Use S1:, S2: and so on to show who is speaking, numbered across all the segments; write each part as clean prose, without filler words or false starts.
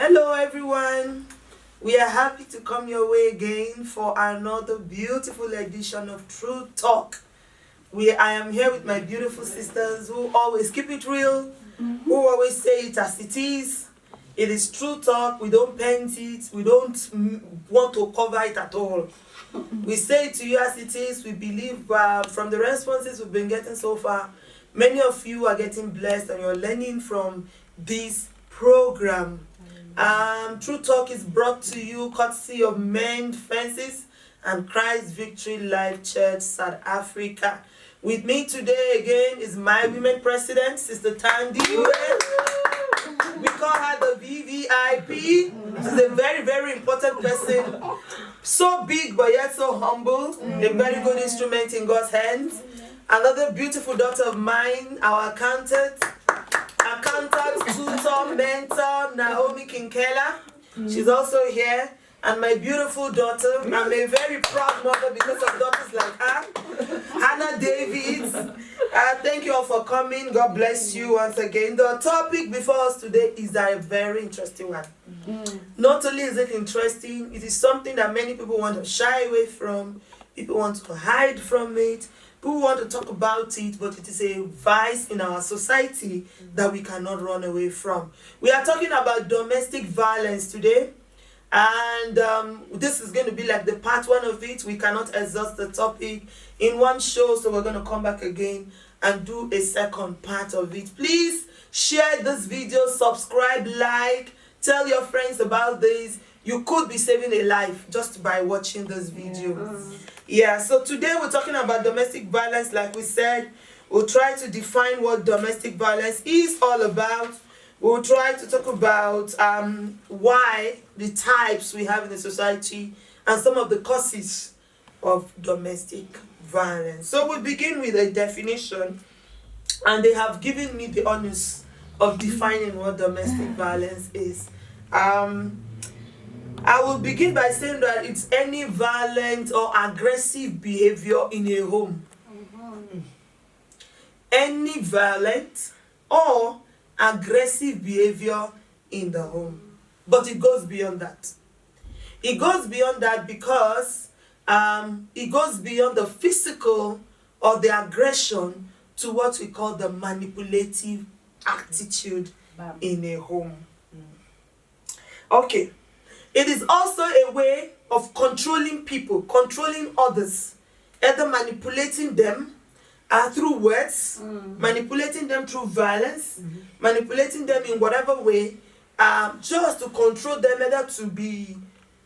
S1: Hello, everyone. We are happy to come your way again for another beautiful edition of True Talk. I am here with my beautiful sisters who always keep it real, who always say it as it is. It is true talk. We don't paint it. We don't want to cover it at all. We say it to you as it is. We believe from the responses we've been getting so far, many of you are getting blessed and you're learning from this program. True Talk is brought to you courtesy of Mend Fences and Christ Victory Life Church South Africa. With me today again is my women president, Sister Tandy. We call her the VVIP. She's a very, very important person. So big but yet so humble. A very good instrument in God's hands. Another beautiful daughter of mine, our accountant, tutor, mentor, Naomi Kinkela. She's also here. And my beautiful daughter, I'm a very proud mother because of daughters like her, Hannah Davids. Thank you all for coming. God bless you once again. The topic before us today is a very interesting one. Not only is it interesting, it is something that many people want to shy away from. People want to hide from it. People want to talk about it, but it is a vice in our society that we cannot run away from. We are talking about domestic violence today. And this is going to be like the part one of it. We cannot exhaust the topic in one show, so we're going to come back again and do a second part of it. Please share this video, subscribe, like, tell your friends about this. You could be saving a life just by watching this video. Yeah, so today we're talking about domestic violence. Like we said, we'll try to define what domestic violence is all about. We'll try to talk about why the types we have in the society and some of the causes of domestic violence. So we'll begin with a definition, and they have given me the honors of defining what domestic violence is. I will begin by saying that it's any violent or aggressive behavior in a home. Any violent or aggressive behavior in the home. But it goes beyond that. It goes beyond that because it goes beyond the physical or the aggression to what we call the manipulative attitude in a home. Okay. It is also a way of controlling people, controlling others, either manipulating them through words, manipulating them through violence, manipulating them in whatever way, just to control them, either to be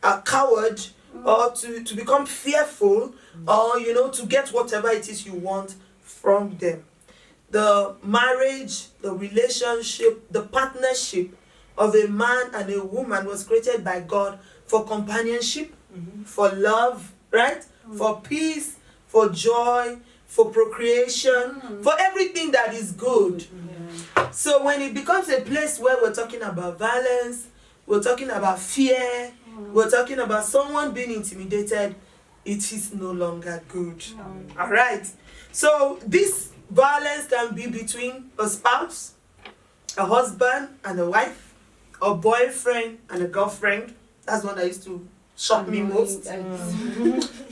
S1: a coward or to become fearful, or to get whatever it is you want from them. The marriage, the relationship, the partnership of a man and a woman was created by God for companionship, for love, right? For peace, for joy, for procreation, for everything that is good. So when it becomes a place where we're talking about violence, we're talking about fear, we're talking about someone being intimidated, it is no longer good. All right. So this violence can be between a spouse, a husband and a wife, a boyfriend and a girlfriend. That's one that used to shock me most.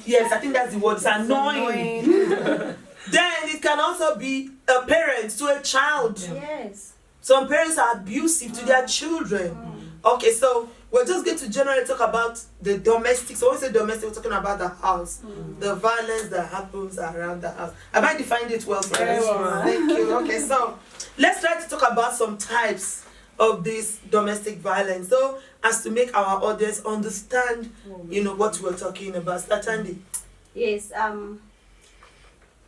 S1: Yes, I think that's the word. It's annoying. Then it can also be a parent to a child.
S2: Yes.
S1: Some parents are abusive to their children. Okay, so we're just going to generally talk about the domestic. So when we say domestic, we're talking about the house, the violence that happens around the house. Have I defined it well for you? Thank you. Okay, so let's try to talk about some types of this domestic violence, so as to make our audience understand, what we're talking about. Start, Andy.
S2: Yes.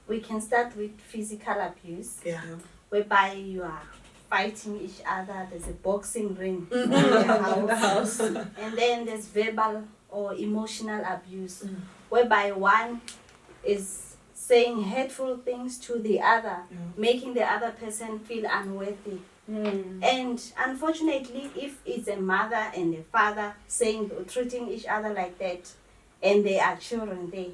S2: We can start with physical abuse.
S1: Yeah.
S2: Whereby you are fighting each other. There's a boxing ring in the house. And then there's verbal or emotional abuse, whereby one is saying hurtful things to the other, making the other person feel unworthy. And unfortunately, if it's a mother and a father treating each other like that, and there are children there,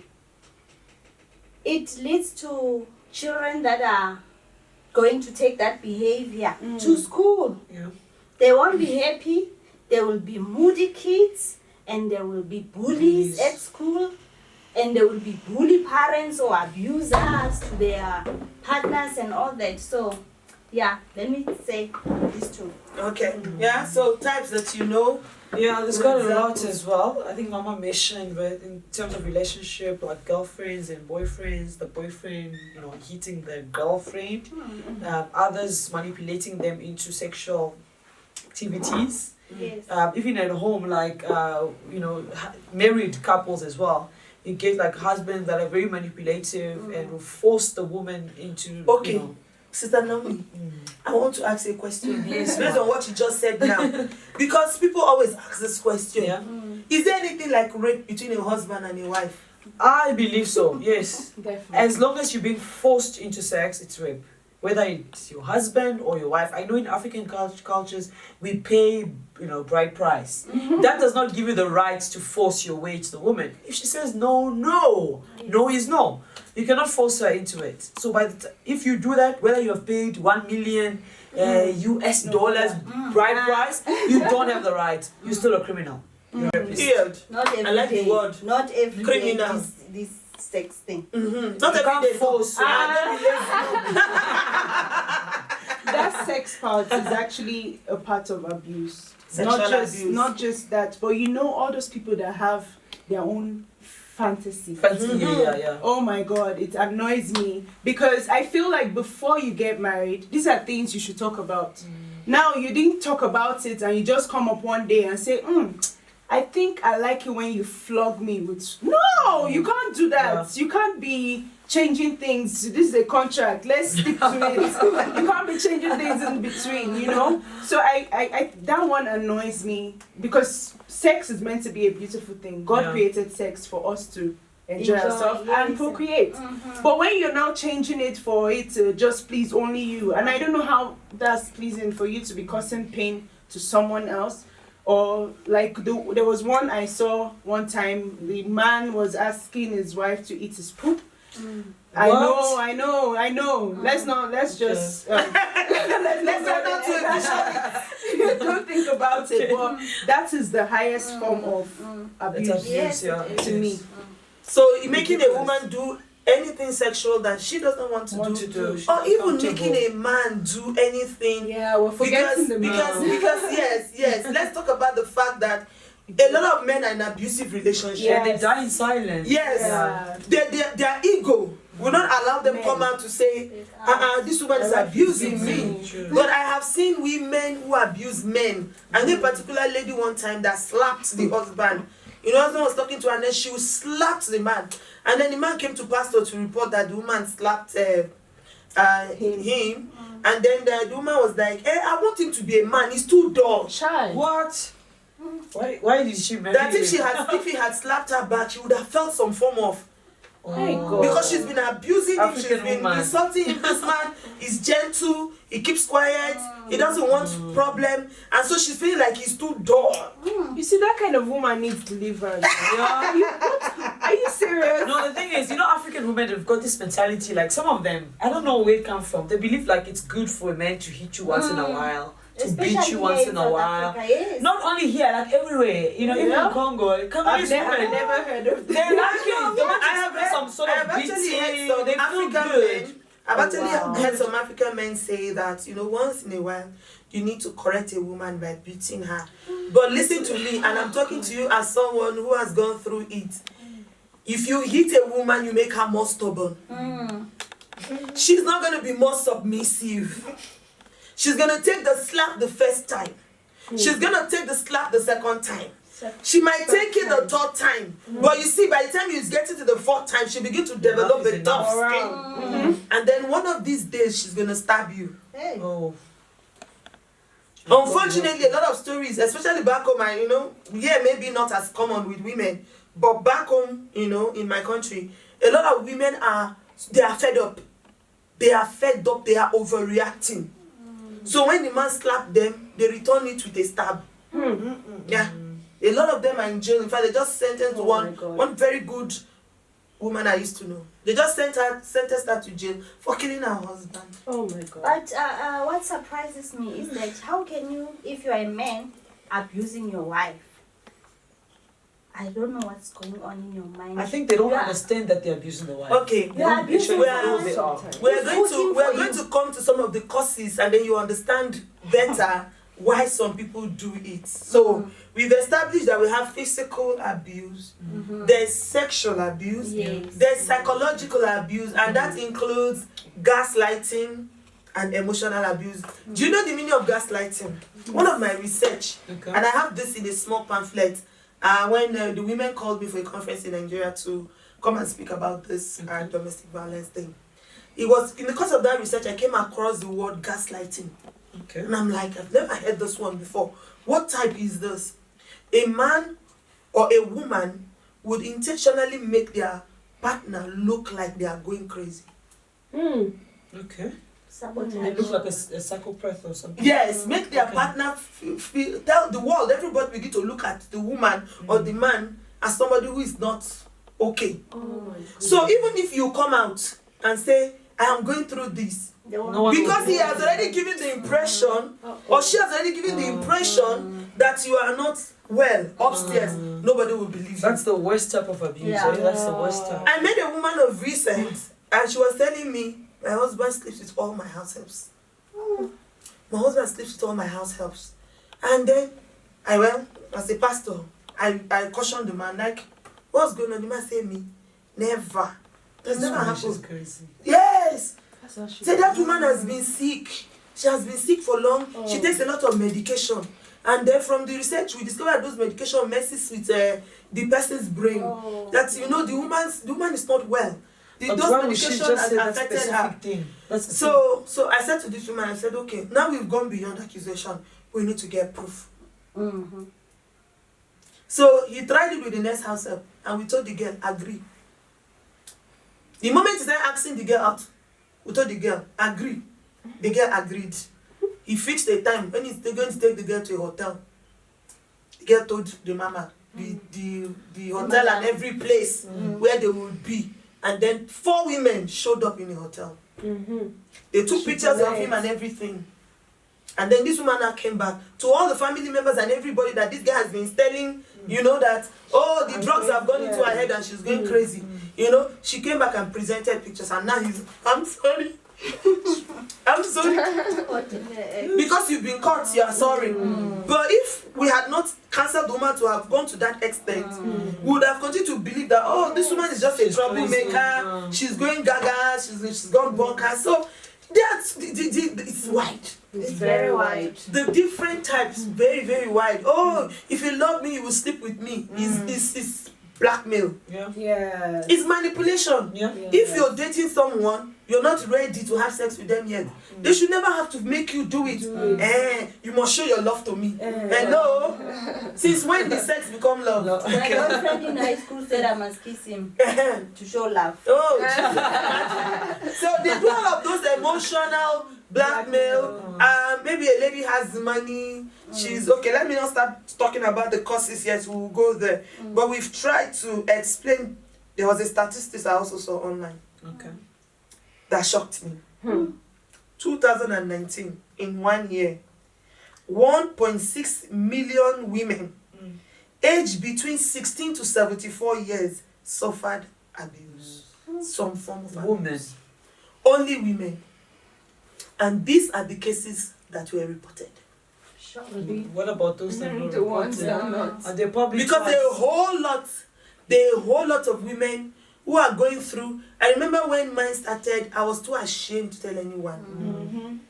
S2: it leads to children that are going to take that behavior to school. They won't be happy. there will be moody kids, and there will be bullies at school, and there will be bully parents or abusers to their partners and all that. So, yeah, let me say these two.
S1: Okay. Yeah. So types that you know.
S3: Yeah, there's got a lot as well. I think Mama mentioned, but in terms of relationship, like girlfriends and boyfriends, the boyfriend, hitting the girlfriend, others manipulating them into sexual activities.
S2: Yes.
S3: Even at home, like, married couples as well. You get like husbands that are very manipulative and will force the woman into,
S1: Okay. Sister Naomi, I want to ask you a question.
S3: Yes,
S1: Based on what you just said now. Because people always ask this question.
S3: Yeah.
S1: Is there anything like rape between a husband and a wife?
S3: I believe so, yes.
S4: Definitely.
S3: As long as you're being forced into sex, it's rape. Whether it's your husband or your wife. I know in African cultures, we pay, bride price. That does not give you the right to force your way to the woman. If she says no, no. No is no. You cannot force her into it. So if you do that, whether you have paid $1 million US dollars bride price, you don't have the right. You're still a criminal. You're a rapist.
S1: Weird.
S2: Not every
S1: I like the
S2: day.
S1: word.
S2: Not every day.
S1: Criminal.
S2: This sex thing.
S1: Not
S3: You can't
S1: every day.
S3: force.
S4: That sex part is actually a part of abuse.
S1: Sexual abuse.
S4: Not just that, but all those people that have their own fantasy.
S3: Yeah.
S4: Oh my God, it annoys me because I feel like before you get married, these are things you should talk about. Now you didn't talk about it and you just come up one day and say, I think I like it when you flog me with... No, you can't do that.
S3: Yeah.
S4: You can't be changing things. This is a contract. Let's stick to it. You can't be changing things in between, So I that one annoys me because sex is meant to be a beautiful thing. God created sex for us to enjoy ourselves and procreate. But when you're now changing it for it to just please only you, and I don't know how that's pleasing for you to be causing pain to someone else. Or like there was one I saw one time, the man was asking his wife to eat his poop. I know. Let's just let's not don't think about it. But that is the highest form of abuse to me.
S1: So you're making a woman do anything sexual that she doesn't want to do. Or even making a man do anything.
S4: Yeah, we're forgetting the man.
S1: Because yes. Let's talk about the fact that a lot of men are in abusive relationships.
S3: Yeah, they die in silence.
S1: Yes.
S4: Yeah.
S1: Their ego will not allow them come out to say, this woman is abusing me. But I have seen women who abuse men. And a particular lady one time that slapped the husband. The husband was talking to her and then she slapped the man. And then the man came to pastor to report that the woman slapped him. And then the woman was like, hey, I want him to be a man. He's too dull.
S4: Child.
S3: What? Why did she marry
S1: That if he had slapped her back, she would have felt some form of... Because she's been abusing him, she's been insulting him. This man is gentle, he keeps quiet, he doesn't want problem, and so she's feeling like he's too dull.
S4: You see, that kind of woman needs deliverance. Are you serious?
S3: No, the thing is, African women have got this mentality, like some of them, I don't know where it comes from. They believe like it's good for a man to hit you once in a while. To beat you once in a while. Not only here, like everywhere. Even in Congo.
S4: I've never heard of
S3: they
S4: that.
S3: like it. They want to experience some sort of beating. They feel good.
S1: I've actually heard some African men say that, once in a while, you need to correct a woman by beating her. But listen to me, and I'm talking to you as someone who has gone through it. If you hit a woman, you make her more stubborn. She's not going to be more submissive. She's going to take the slap the first time. She's going to take the slap the second time. She might take it the third time. But you see, by the time you get it to the fourth time, she begins to develop a tough skin. And then one of these days, she's going to stab you.
S3: Oh.
S1: Unfortunately, a lot of stories, especially back home, maybe not as common with women, but back home, in my country, a lot of women they are fed up. They are fed up, they are overreacting. So when the man slapped them, they return it with a stab. Yeah. A lot of them are in jail. In fact, they just sentenced one very good woman I used to know. They just sentenced her to jail for killing her husband.
S4: Oh my God.
S2: But what surprises me is that how can you, if you are a man abusing your wife, I don't know what's going on in your mind.
S3: I think they don't
S2: Yeah.
S3: understand that they're abusing the wife.
S1: Okay.
S2: You are abusing
S1: We
S2: your
S1: are-
S2: wife.
S3: they are.
S1: We're going
S2: Who's
S1: to
S2: voting for
S1: going
S2: you?
S1: to come to some of the causes, and then you understand better why some people do it. So we've established that we have physical abuse, there's sexual abuse,
S2: Yes.
S1: there's psychological abuse, and that includes gaslighting and emotional abuse. Do you know the meaning of gaslighting? One of my research,
S3: Okay.
S1: and I have this in a small pamphlet, when the women called me for a conference in Nigeria to come and speak about this domestic violence thing. It was in the course of that research I came across the word gaslighting.
S3: Okay.
S1: And I'm like, I've never heard this one before. What type is this? A man or a woman would intentionally make their partner look like they are going crazy.
S3: Okay.
S2: Sabotage.
S3: They look like a psychopath or something.
S1: Yes, make their
S3: Okay.
S1: partner feel, tell the world, everybody begin to look at the woman or the man as somebody who is not okay.
S2: Oh my God.
S1: So even if you come out and say, I am going through this,
S2: They want-
S3: No one
S1: because he has already given the impression, or she has already given the impression that you are not well upstairs, nobody will believe you.
S3: That's the worst type of abuse.
S2: Yeah.
S3: Eh? That's the worst type.
S1: I met a woman of recent, and she was telling me, my husband sleeps with all my house helps. My husband sleeps with all my house helps. And then I went, as a pastor, I cautioned the man, like, what's going on? The man said me, never. That's never
S3: She's
S1: happened.
S3: crazy.
S1: Yes!
S4: That's how she
S1: Say that woman has been sick. She has been sick for long. She takes a lot of medication. And then from the research, we discovered those medication messes with the person's brain.
S2: Oh.
S1: That, you know, the woman is not well.
S3: But
S1: Those
S3: why would she
S1: medication
S3: just
S1: has
S3: say that
S1: affected her.
S3: specific thing? That's the
S1: So I said to this woman, I said, okay, now we've gone beyond accusation. We need to get proof.
S2: Mhm.
S1: So he tried it with the next house help, and we told the girl, agree. The moment he started asking the girl out, we told the girl, agree. The girl agreed. He fixed a time when he's going to take the girl to a hotel. The girl told the mama, the hotel and every place where they would be. And then 4 women showed up in the hotel. They took pictures of him and everything. And then this woman now came back to all the family members and everybody that this guy has been telling, you know, that, oh, the drugs have gone into her head and she's going crazy. You know, she came back and presented pictures, and now he's, I'm sorry. I'm sorry.
S2: What the heck?
S1: Because you've been caught, you are sorry. But if we had not cancelled the woman to have gone to that extent, we would have continued to believe that, oh, this woman is just a
S3: She's
S1: troublemaker,
S3: crazy.
S1: she's going gaga, she's gone bonkers. So that's it's wide.
S2: It's very wide.
S1: The different types, very, very wide. Oh, if you love me, you will sleep with me. Is blackmail.
S3: Yeah.
S4: Yeah.
S1: It's manipulation.
S3: Yeah.
S1: If you're dating someone, you're not ready to have sex with them yet. They should never have to make you do it. You must show your love to me. Hello? Since when did sex become love?
S2: My girlfriend in high school said I must kiss him to show love.
S1: Oh, Jesus. So they do all of those emotional blackmail. Maybe a lady has money. She's okay. Let me not start talking about the causes yet. We'll go there. But we've tried to explain. There was a statistics I also saw online
S3: Okay.
S1: that shocked me. 2019, in 1 year, 1.6 million women aged between 16 to 74 years suffered abuse. Some form of abuse.
S3: Women.
S1: Only women. And these are the cases that were reported.
S3: What about those that were
S4: The ones
S3: reported?
S4: that are not.
S3: Are they public?
S1: Because there are
S3: facts?
S1: a whole lot of women who are going through. I remember when mine started, I was too ashamed to tell anyone.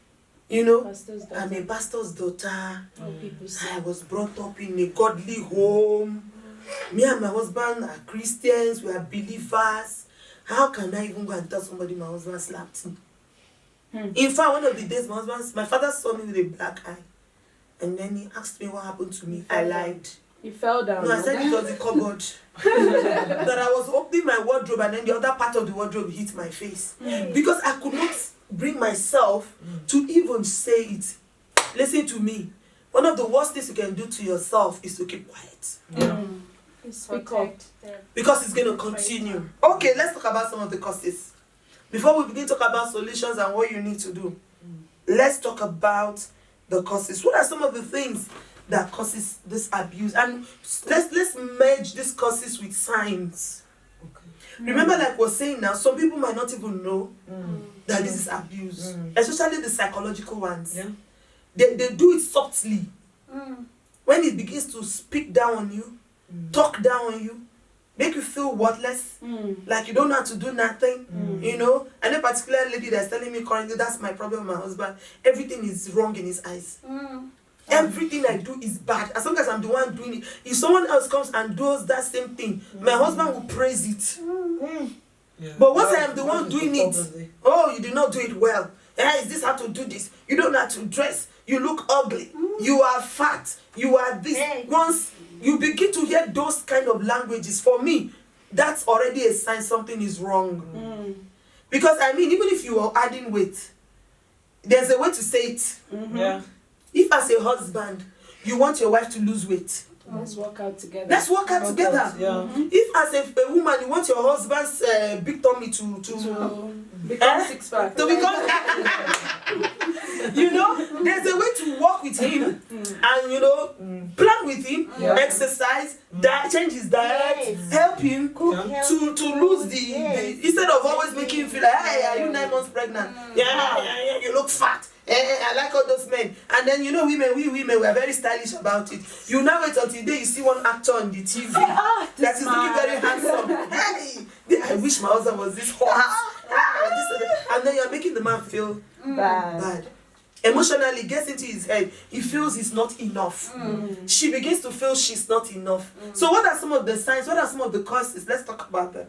S1: You know, I'm a pastor's daughter. I was brought up in a godly home. Me and my husband are Christians, we are believers. How can I even go and tell somebody my husband slapped me? In fact, one of the days my father saw me with a black eye. And then he asked me what happened to me. I lied.
S4: You fell down.
S1: No, I said it was the cupboard. That I was opening my wardrobe and then the other part of the wardrobe hit my face. Because I could not bring myself to even say it. Listen to me. One of the worst things you can do to yourself is to keep quiet.
S3: Yeah.
S4: Speak up.
S1: Because it's going to continue. Okay, let's talk about some of the causes. Before we begin to talk about solutions and what you need to do, let's talk about the causes. What are some of the things that causes this abuse, and let's merge these causes with signs. Remember, like we're saying now, some people might not even know that this is abuse, especially the psychological ones.
S3: Yeah.
S1: They do it softly. When it begins to speak down on you, talk down on you, make you feel worthless, like you don't know how to do nothing, you know. And a particular lady that's telling me currently, that's my problem with my husband. Everything is wrong in his eyes. Everything I do is bad. As long as I'm the one doing it. If someone else comes and does that same thing, my husband will praise it.
S3: Yeah.
S1: But once I am the one doing it, oh, you did not do it well. Is this how to do this? You don't know how to dress. You look ugly. You are fat. You are this.
S2: Hey.
S1: Once you begin to hear those kind of languages, for me, that's already a sign something is wrong. Because I mean, even if you are adding weight, there's a way to say it.
S3: Yeah.
S1: If as a husband, you want your wife to lose weight,
S4: Let's work out together.
S1: let's work out together.
S3: Yeah.
S1: If as a woman, you want your husband's big tummy to
S4: Become 6 pack.
S1: to become, you know, there's a way to work with him and, you know, plan with him, exercise, change his diet,
S2: Yes.
S1: help him
S3: Yeah.
S1: to lose the
S2: Yes.
S1: instead of always making him feel like, hey, are you 9 months pregnant? Yeah, you look fat. I like all those men. And then, you know, we women, we are very stylish about it. You now wait until day you see one actor on the TV that is looking very handsome. Hey, I wish my husband was this hot. And then you're making the man feel bad. Emotionally, gets into his head. He feels he's not enough. She begins to feel she's not enough. So what are some of the signs? What are some of the causes? Let's talk about them.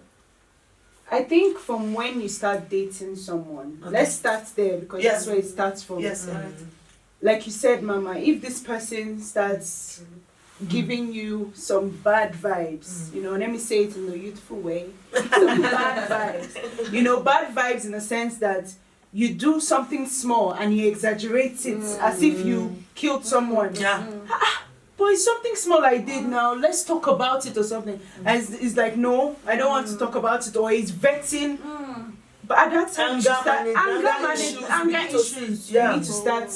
S4: I think from when you start dating someone,
S1: Okay.
S4: let's start there because
S1: Yes.
S4: that's where it starts from.
S1: Yes, you're right.
S4: Like you said, Mama, if this person starts giving you some bad vibes, you know, let me say it in a youthful way, some bad vibes. You know, bad vibes in the sense that you do something small and you exaggerate it as if you killed someone.
S1: Yeah.
S4: But it's something small I did now, let's talk about it or something. And it's like, no, I don't want to talk about it, or it's vexing. But at that time, you start anger issues.
S1: Yeah.
S4: You need to start.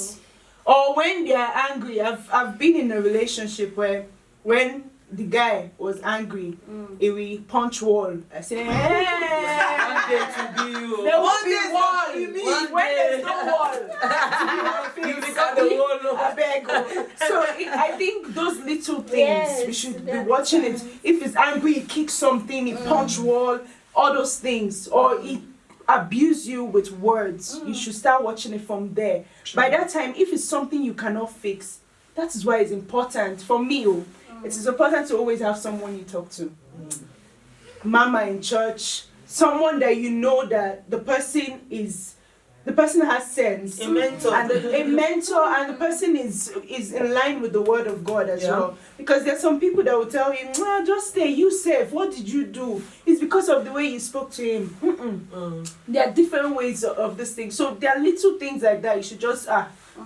S4: Or when they are angry, I've been in a relationship where when the guy was angry, he will punch wall. I say, hey,
S3: One day to be you.
S4: there won't
S1: One
S4: be
S1: day
S4: wall.
S1: to be me.
S4: When there's no wall,
S3: You become the wall.
S4: I beg. So I think those little things we
S2: Yes,
S4: should be
S2: that-
S4: watching it. If he's angry, he kicks something, he punch wall, all those things, or he abuse you with words. You should start watching it from there. By that time, if it's something you cannot fix, that is why it's important for me. It is important to always have someone you talk to. Mama in church, someone that you know that the person has sense,
S1: A mentor.
S4: and a mentor, and the person is in line with the word of God as well. Because there are some people that will tell you, "Nah, just stay, you safe. What did you do? It's because of the way you spoke to him." There are different ways of this thing. So there are little things like that. You should just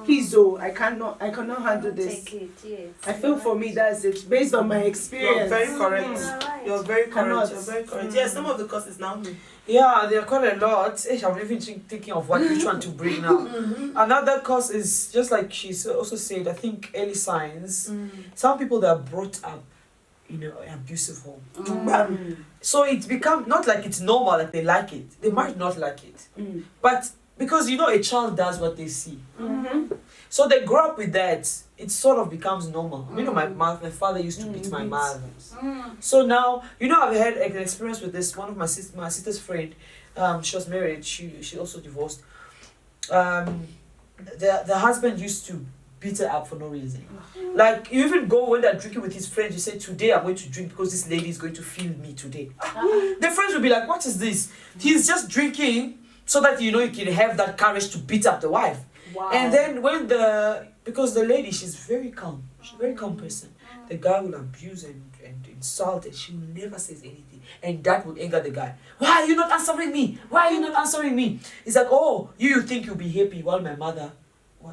S4: please, I cannot handle this.
S2: Take it, yes.
S4: I feel for me that's it, based on my
S1: You're
S4: experience.
S1: very correct.
S2: Alright.
S1: You're very correct.
S4: Cannot.
S1: You're very correct. Yeah, some of the causes now.
S3: Yeah, there are quite a lot. I'm even thinking of which one to bring now. Another cause is just like she also said, I think early signs. Some people that are brought up in an abusive home. So it's become not like it's normal, like they like it. They might not like it. But because you know a child does what they see. So they grow up with that. It sort of becomes normal. You know, my father used to beat my mother. So now, you know, I've had an experience with this. One of my sister's friend, she was married. She also divorced. The husband used to beat her up for no reason. Like, you even go when they're drinking with his friends, you say, today I'm going to drink because this lady is going to feel me today. The friends will be like, what is this? He's just drinking so that, you know, you can have that courage to beat up the wife.
S4: Wow.
S3: And then because the lady, she's very calm. She's a very calm person. The guy will abuse and insult and she never says anything. And that would anger the guy. Why are you not answering me? Why are you not answering me? It's like, oh, you think you'll be happy while my mother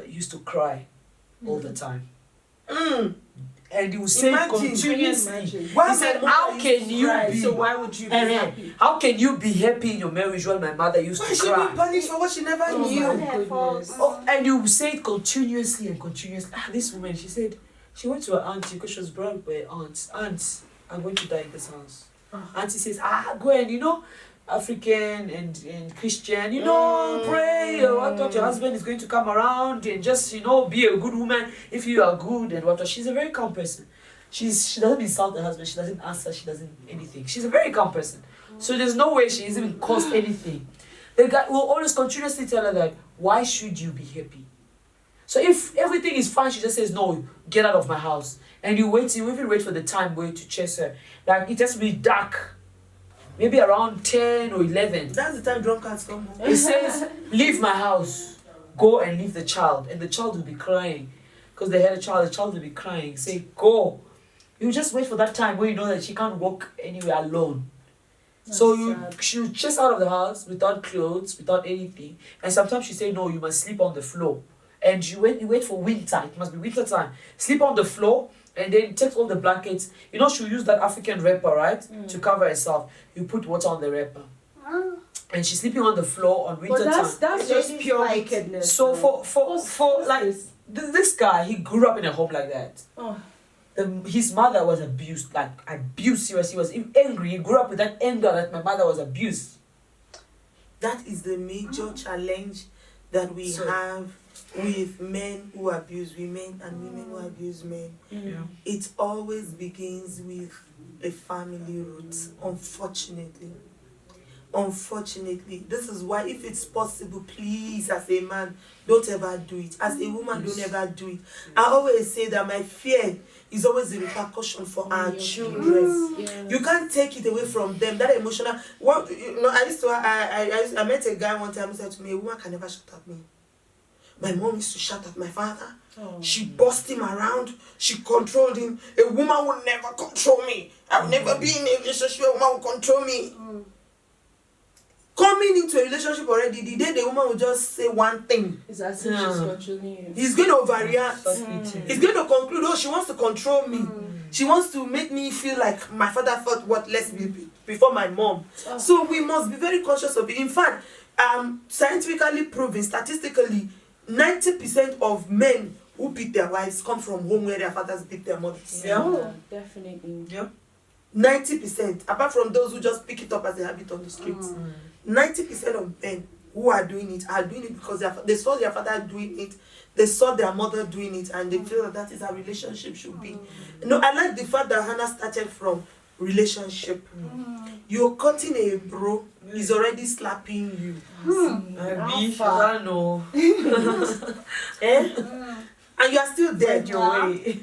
S3: used to cry all the time. And he would say continuously.
S1: Why
S3: He said, how can you be?
S4: So why would you be happy?
S3: How can you be happy in your marriage while my mother used
S1: Why
S3: to
S1: should
S3: cry?
S1: we punish for what she never
S4: Oh
S1: knew?
S4: my goodness.
S3: Oh, and you say it continuously and continuously. This woman, she said, She went to her auntie because she was brought up by her aunt. Aunt, I'm going to die in this house. Auntie says, go and, African and Christian, pray. I thought your husband is going to come around and just, be a good woman if you are good and what. She's a very calm person. She doesn't insult her husband. She doesn't answer. She doesn't anything. She's a very calm person. So there's no way she's even caused anything. The guy will always continuously tell her that, why should you be happy? So if everything is fine, she just says, no, get out of my house. And you even wait for the time where to chase her. Like, it has to be dark. Maybe around 10 or 11.
S1: That's the time drunkards come home.
S3: He says, leave my house. Go and leave the child. And the child will be crying. Because they had a child, the child will be crying. Say, go. You just wait for that time where you know that she can't walk anywhere alone. She'll chase out of the house without clothes, without anything. And sometimes she say, no, you must sleep on the floor. And you wait for winter. It must be winter time. Sleep on the floor. And then take all the blankets. She'll use that African wrapper, right? To cover herself. You put water on the wrapper. And she's sleeping on the floor on winter time.
S4: That's just pure wickedness.
S3: So for like this guy, he grew up in a home like that. His mother was abused, serious. He was angry. He grew up with that anger that my mother was abused.
S1: That is the major challenge that we have with men who abuse women and women who abuse men.
S3: Yeah.
S1: It always begins with a family root, unfortunately. Unfortunately. This is why, if it's possible, please, as a man, don't ever do it. As a woman, don't ever do it. I always say that my fear is always the repercussion for our children. You can't take it away from them. That emotional. I met a guy one time who said to me, a woman can never shut at me. My mom used to shout at my father. She bossed him around. She controlled him. A woman will never control me. I will never be in a relationship where a woman will control me. Coming into a relationship already, the day the woman will just say one thing,
S4: It's as if she's controlling you.
S1: he's going to overreact. He's going to conclude, oh, she wants to control me. She wants to make me feel like my father felt what less before my mom. So we must be very conscious of it. In fact, scientifically proven, statistically, 90% of men who beat their wives come from home where their fathers beat their mothers.
S4: Yeah, definitely.
S3: Yeah.
S1: 90%, apart from those who just pick it up as a habit on the streets. 90% of men who are doing it because they saw their father doing it, they saw their mother doing it, and they feel that is how relationship should be. I like the fact that Hannah started from relationship. You're cutting a bro, he's already slapping you.
S3: I know.
S1: And you are still dead your way.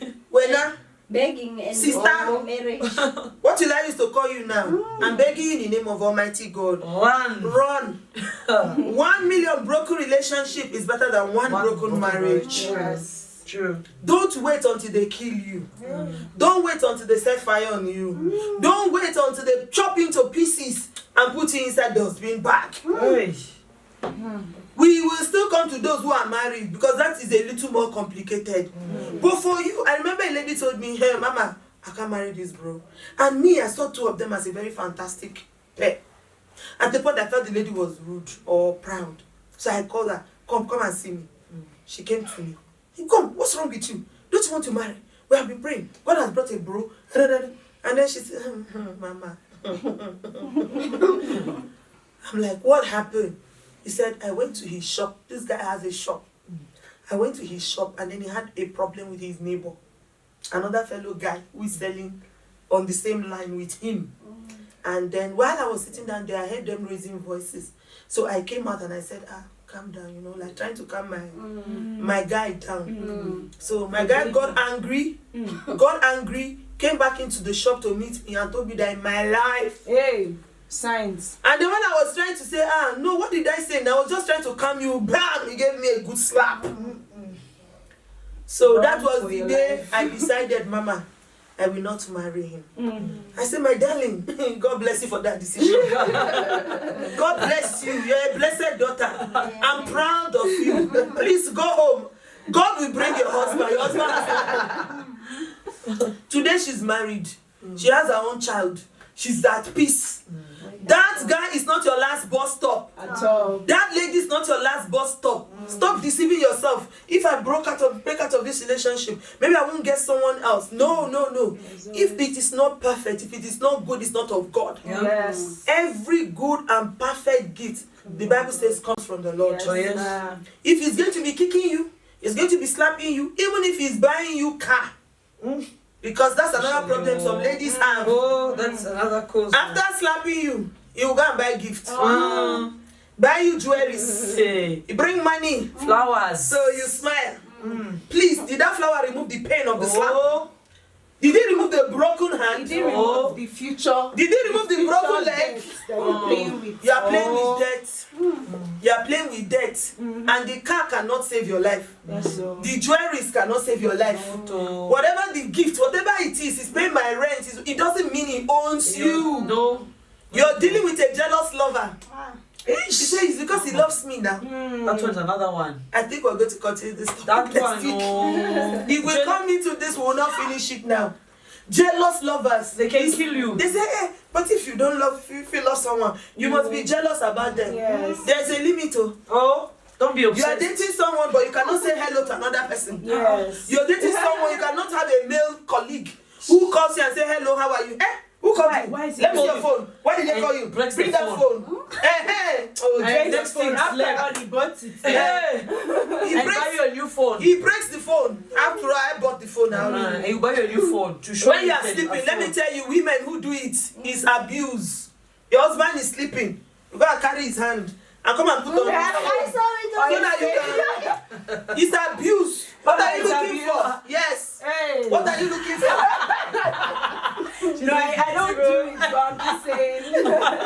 S2: Begging and
S1: Sister.
S2: marriage.
S1: What will I used to call you now? I'm begging you in the name of Almighty God. Run. 1 million broken relationship is better than one broken marriage.
S4: Yes.
S3: True.
S1: Don't wait until they kill you. Don't wait until they set fire on you. Don't wait until they chop you into pieces and put you inside the dustbin bag. We will still come to those who are married because that is a little more complicated. But for you, I remember a lady told me, hey, Mama, I can't marry this bro. And me, I saw two of them as a very fantastic pair. At the point, I felt the lady was rude or proud. So I called her, come and see me. She came to me. Hey, come, what's wrong with you? Don't you want to marry? We have been praying. God has brought a bro. And then she said, Mama. I'm like, what happened? He said, I went to his shop. This guy has a shop. I went to his shop and then he had a problem with his neighbor. Another fellow guy who is selling on the same line with him. And then while I was sitting down there, I heard them raising voices. So I came out and I said, calm down, like trying to calm my guy down. So my guy got angry, came back into the shop to meet me and told me that in my life.
S4: Hey. Signs.
S1: And then when I was trying to say, no, what did I say? And I was just trying to calm you. Bam! He gave me a good slap. So that was the day I decided, Mama, I will not marry him. I said, my darling, God bless you for that decision. God bless you. You're a blessed daughter. I'm proud of you. Please go home. God will bring your husband. Your husband has Today she's married. She has her own child. She's at peace. That That guy is not your last bus stop.
S4: At all.
S1: That lady is not your last bus stop. Stop deceiving yourself. If I break out of this relationship, maybe I won't get someone else. No. If it is not perfect, if it is not good, it's not of God.
S4: Yes.
S1: Every good and perfect gift, the Bible says, comes from the Lord.
S3: Oh, yes.
S1: If he's going to be kicking you, he's going to be slapping you, even if he's buying you car. Because that's another problem some ladies have.
S3: Oh, that's another cause.
S1: After slapping you, he will go and buy gifts. Buy you jewelry.
S3: Hey,
S1: He bring money.
S3: flowers.
S1: So you smile. Please, did that flower remove the pain of the slap?
S3: Oh,
S1: Did it remove the broken hand?
S4: He didn't remove the future.
S1: Did it remove the broken leg?
S4: debt that you're playing with.
S1: You are playing with death. You are playing with death. And the car cannot save your life.
S4: Yes, so.
S1: The jewelries cannot save your life.
S3: to
S1: Whatever the gift, whatever it is, he's paying my rent. It doesn't mean he owns you.
S3: No.
S1: You're dealing with a jealous lover. He
S3: Ish.
S1: says it's because he loves me now.
S3: That one's another one.
S1: I think we're going to continue this topic
S3: That
S1: next
S3: one,
S1: week.
S3: no.
S1: If we come into this, we will not finish it now. Jealous lovers.
S3: They can kill you.
S1: They say, hey, but if you don't love, if you love someone, you must be jealous about them.
S4: Yes.
S1: There's a limit. Oh.
S3: Oh, don't be
S1: You are
S3: obsessed.
S1: dating someone, but you cannot say hello to another person.
S4: Yes.
S1: You're dating someone, you cannot have a male colleague who calls you and say, hello, how are you? Eh? Who called you?
S4: Why is
S1: Let
S4: it
S1: me see your
S3: called
S1: phone. Why did they call you?
S3: breaks
S1: Bring
S3: the
S1: that phone. Oh,
S3: And
S1: James,
S3: next thing,
S4: After
S3: slept.
S4: all, he bought it.
S3: Hey,
S1: he
S3: and buy
S1: breaks,
S3: you a new phone.
S1: he breaks the phone. After all, I bought the phone now.
S3: And you buy you a new phone to show
S1: When you are
S3: that
S1: sleeping,
S3: a
S1: let me
S3: phone.
S1: tell you, women who do it is abuse. Your husband is sleeping. You gotta carry his hand and come and put on
S2: I
S1: his
S2: saw it on
S1: so that you can. It's abuse. What are you
S3: It's
S1: looking
S3: abuse.
S1: for? Yes.
S4: Hey.
S1: What are you looking for?
S4: No, I don't do it, but I'm just saying.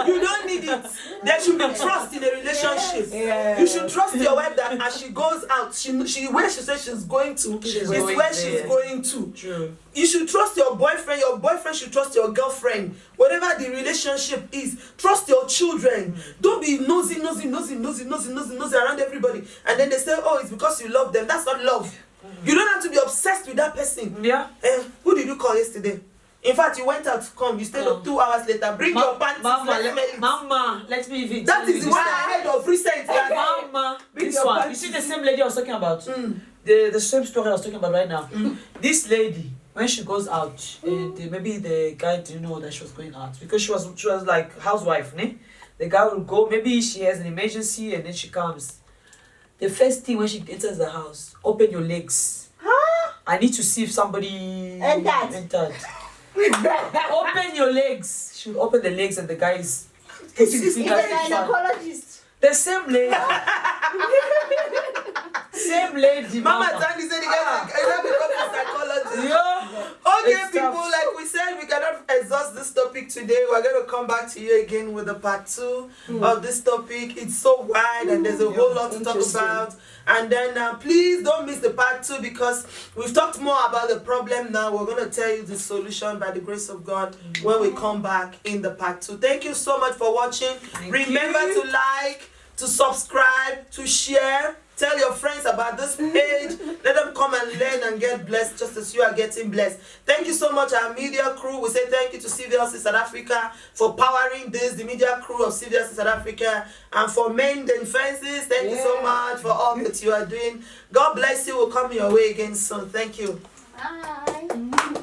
S1: You don't need it. There should be trust in a relationship.
S4: Yeah.
S1: You should trust your wife that as she goes out, she where she says she's going to
S3: She's
S1: is
S3: going
S1: where
S3: there.
S1: she's going to.
S3: True.
S1: You should trust your boyfriend should trust your girlfriend. Whatever the relationship is, trust your children. Don't be nosy around everybody. And then they say, oh, it's because you love them. That's not love. You don't have to be obsessed with that person.
S3: Yeah.
S1: Who did you call yesterday? In fact, you went out to come. You stayed up 2 hours later. Bring your panties.
S3: Mama, let me even.
S1: That is the one I heard of recent.
S3: Mama,
S4: Bring
S3: this
S4: your
S3: one. You
S4: panties.
S3: see the same lady I was talking about. The same story I was talking about right now. This lady, when she goes out, maybe the guy didn't know that she was going out because she was like housewife, ne? The guy will go. Maybe she has an emergency and then she comes. The first thing when she enters the house, open your legs. I need to see if somebody entered. Open your legs. She will open the legs and the guy is putting
S1: He's
S3: fingers
S2: He's
S3: in
S2: an
S3: front.
S2: gynecologist.
S3: The same lady. Same lady.
S1: Mama Tandy said, I become a psychologist.
S3: Yeah.
S1: Okay,
S3: It's
S1: people,
S3: tough.
S1: like we said, we cannot exhaust this topic today. We're going to come back to you again with a part 2 of this topic. It's so wide and there's a whole lot to talk
S4: Interesting.
S1: about. And then please don't miss the part 2 because we've talked more about the problem now. We're going to tell you the solution by the grace of God when we come back in the part 2. Thank you so much for watching. Remember
S3: you.
S1: to like, to subscribe, to share. Tell your friends about this page. Let them come and learn and get blessed just as you are getting blessed. Thank you so much, our media crew. We say thank you to CVLC South Africa for powering this, the media crew of CVLC South Africa, and for Mend and Fences. Thank you so much for all that you are doing. God bless you. We'll come your way again soon. Thank you.
S2: Bye.